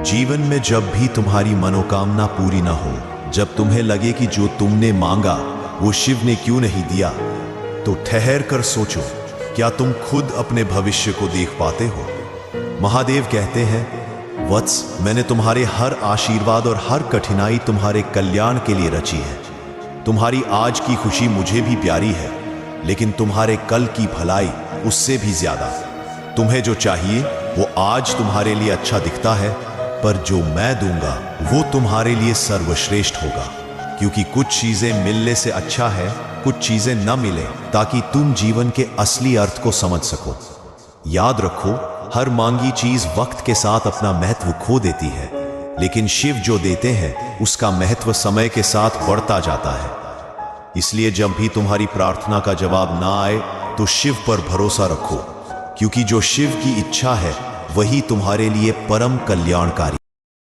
जीवन में जब भी तुम्हारी मनोकामना पूरी न हो, जब तुम्हें लगे कि जो तुमने मांगा वो शिव ने क्यों नहीं दिया, तो ठहर कर सोचो, क्या तुम खुद अपने भविष्य को देख पाते हो? महादेव कहते हैं, वत्स, मैंने तुम्हारे हर आशीर्वाद और हर कठिनाई तुम्हारे कल्याण के लिए रची है। तुम्हारी आज की खुशी मुझे भी प्यारी है, लेकिन तुम्हारे कल की भलाई उससे भी ज्यादा। तुम्हें जो चाहिए वो आज तुम्हारे लिए अच्छा दिखता है, पर जो मैं दूंगा वो तुम्हारे लिए सर्वश्रेष्ठ होगा। क्योंकि कुछ चीजें मिलने से अच्छा है कुछ चीजें न मिले, ताकि तुम जीवन के असली अर्थ को समझ सको। याद रखो, हर मांगी चीज वक्त के साथ अपना महत्व खो देती है, लेकिन शिव जो देते हैं उसका महत्व समय के साथ बढ़ता जाता है। इसलिए जब भी तुम्हारी प्रार्थना का जवाब ना आए तो शिव पर भरोसा रखो, क्योंकि जो शिव की इच्छा है वही तुम्हारे लिए परम कल्याणकारी।